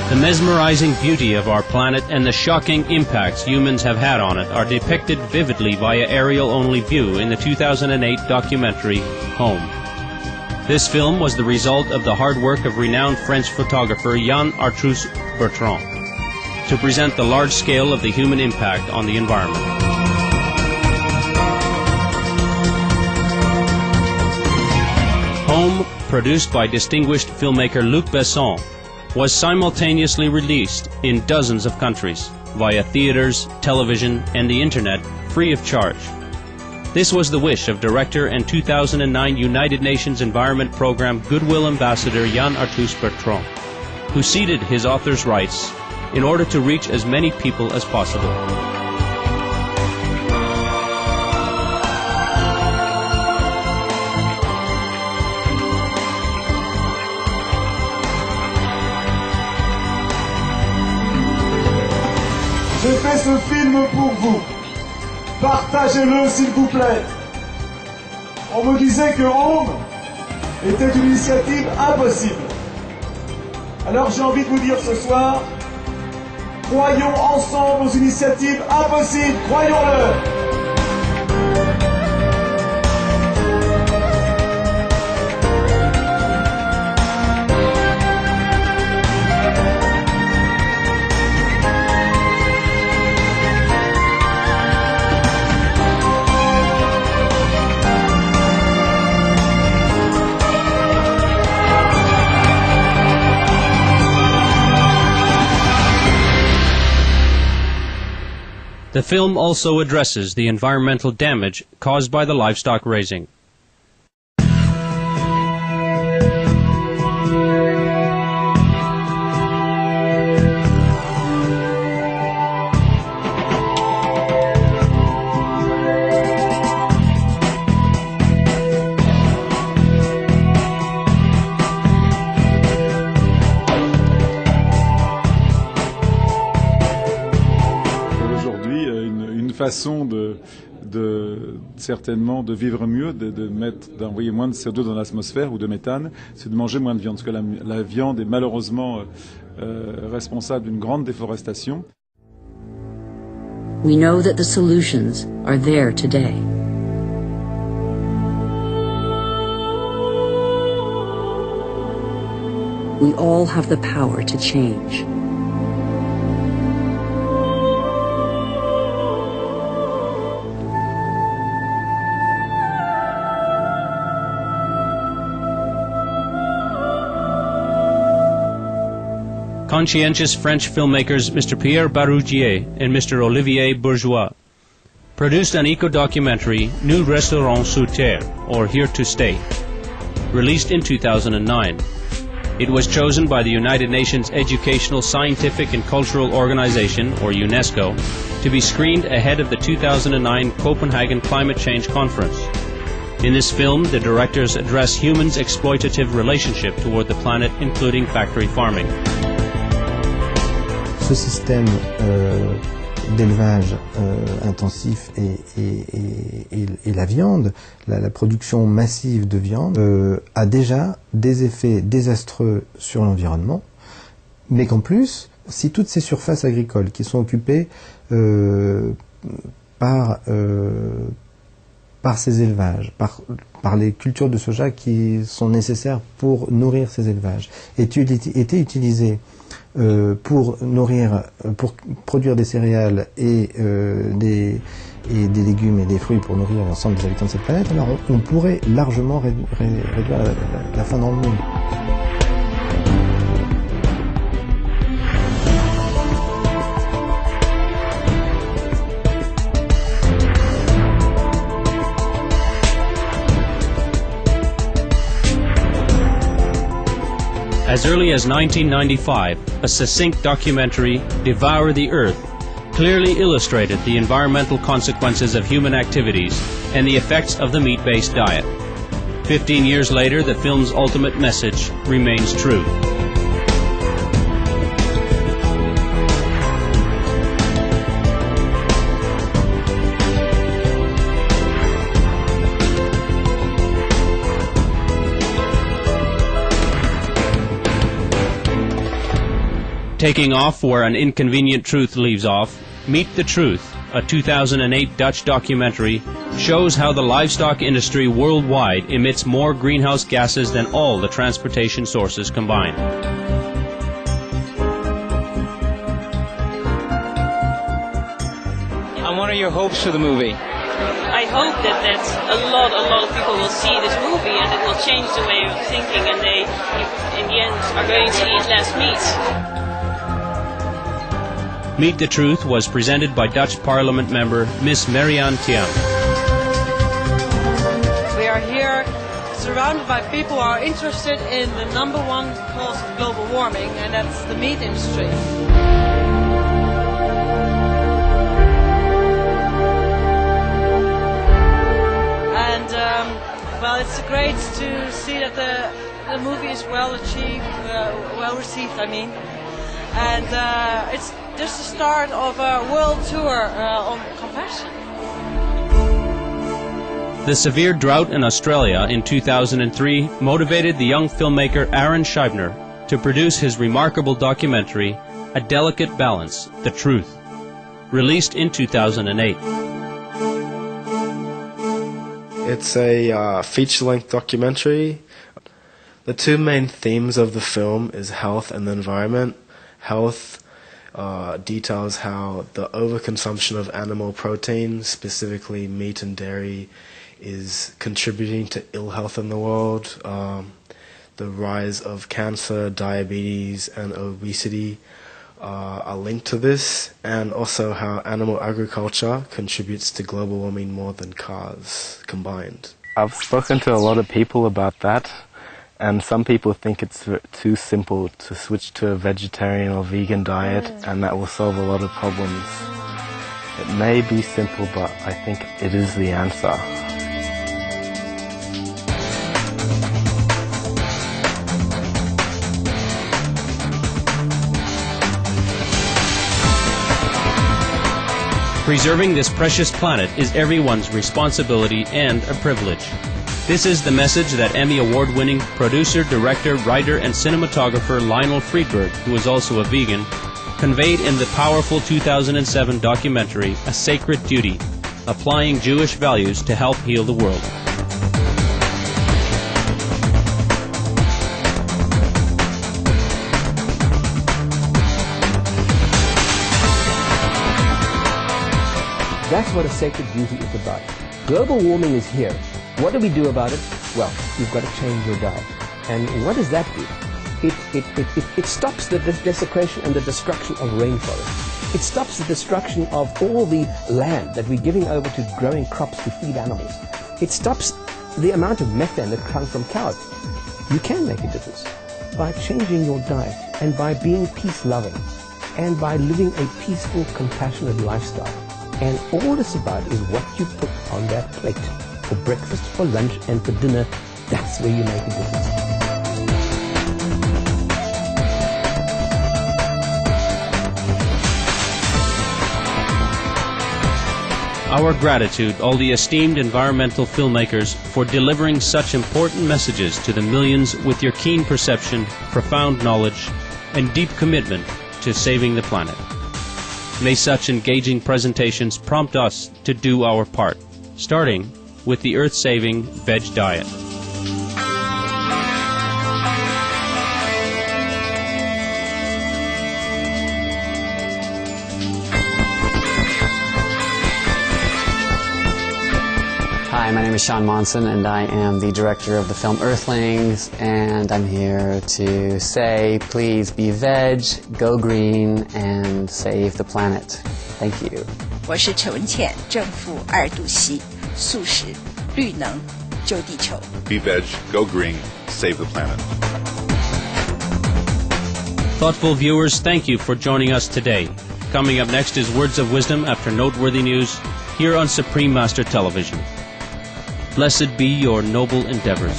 The mesmerizing beauty of our planet and the shocking impacts humans have had on it are depicted vividly via aerial-only view in the 2008 documentary Home. This film was the result of the hard work of renowned French photographer Jean-Arthus Bertrand to present the large scale of the human impact on the environment. Home, produced by distinguished filmmaker Luc Besson, was simultaneously released in dozens of countries via theaters, television, and the internet free of charge. This was the wish of director and 2009 United Nations Environment Programme Goodwill Ambassador Jean-Arthus Bertrand, who ceded his author's rights in order to reach as many people as possible. J'ai fait ce film pour vous. Partagez-le s'il vous plaît. On me disait que Home était une initiative impossible. Alors j'ai envie de vous dire ce soir, croyons ensemble aux initiatives impossibles, croyons-le. The film also addresses the environmental damage caused by the livestock raising. Façon certainement de vivre mieux, d'envoyer moins de CO2 dans l'atmosphère ou de méthane, c'est de manger moins de viande, parce que la viande est malheureusement responsable d'une grande déforestation. We know that the solutions are there today. We all have the power to change. Conscientious French filmmakers Mr. Pierre Barougier and Mr. Olivier Bourgeois produced an eco-documentary, Nous resterons sur terre, or Here to Stay, released in 2009. It was chosen by the United Nations Educational, Scientific and Cultural Organization, or UNESCO, to be screened ahead of the 2009 Copenhagen Climate Change Conference. In this film, the directors address humans' exploitative relationship toward the planet, including factory farming. Ce système d'élevage intensif et la viande, la production massive de viande, a déjà des effets désastreux sur l'environnement, mais qu'en plus, si toutes ces surfaces agricoles qui sont occupées par ces élevages, par les cultures de soja qui sont nécessaires pour nourrir ces élevages, étaient utilisées pour produire des céréales et des légumes et des fruits pour nourrir l'ensemble des habitants de cette planète, alors on pourrait largement réduire la faim dans le monde. As early as 1995, a succinct documentary, Devour the Earth, clearly illustrated the environmental consequences of human activities and the effects of the meat-based diet. 15 years later, the film's ultimate message remains true. Taking off where an inconvenient truth leaves off, Meet the Truth, a 2008 Dutch documentary, shows how the livestock industry worldwide emits more greenhouse gases than all the transportation sources combined. And what are your hopes for the movie? I hope that a lot of people will see this movie and it will change the way of thinking, and they, in the end, are going to eat less meat. Meet the Truth was presented by Dutch Parliament member Miss Marianne Thiam. We are here surrounded by people who are interested in the number one cause of global warming, and that's the meat industry. And, well, it's great to see that the movie is well received, I mean. And it's just the start of a world tour on compassion. The severe drought in Australia in 2003 motivated the young filmmaker Aaron Scheibner to produce his remarkable documentary, A Delicate Balance, The Truth, released in 2008. It's a feature-length documentary. The two main themes of the film is health and the environment. Health details how the overconsumption of animal protein, specifically meat and dairy, is contributing to ill health in the world. The rise of cancer, diabetes, and obesity are linked to this, and also how animal agriculture contributes to global warming more than cars combined. I've spoken to a lot of people about that. And some people think it's too simple to switch to a vegetarian or vegan diet, and that will solve a lot of problems. It may be simple, but I think it is the answer. Preserving this precious planet is everyone's responsibility and a privilege. This is the message that Emmy Award-winning producer, director, writer, and cinematographer Lionel Friedberg, who is also a vegan, conveyed in the powerful 2007 documentary, A Sacred Duty, applying Jewish values to help heal the world. That's what A Sacred Duty is about. Global warming is here. What do we do about it? Well, you've got to change your diet. And what does that do? It stops the desecration and the destruction of rainforests. It stops the destruction of all the land that we're giving over to growing crops to feed animals. It stops the amount of methane that comes from cows. You can make a difference by changing your diet and by being peace-loving and by living a peaceful, compassionate lifestyle. And all it's about is what you put on that plate. For breakfast, for lunch, and for dinner, that's where you make a difference. Our gratitude, all the esteemed environmental filmmakers, for delivering such important messages to the millions with your keen perception, profound knowledge, and deep commitment to saving the planet. May such engaging presentations prompt us to do our part, starting with the earth-saving veg diet. Hi, my name is Sean Monson, and I am the director of the film Earthlings, and I'm here to say, please be veg, go green, and save the planet. Thank you. 我是陈文茜，正负2度硒，素食，绿能，救地球。Be veg, go green, save the planet. Thoughtful viewers, thank you for joining us today. Coming up next is Words of Wisdom after noteworthy news here on Supreme Master Television. Blessed be your noble endeavors.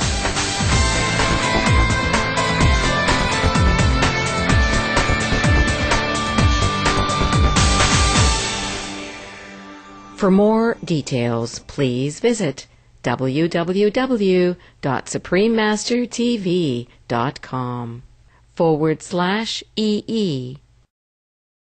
For more details, please visit www.suprememastertv.com/EE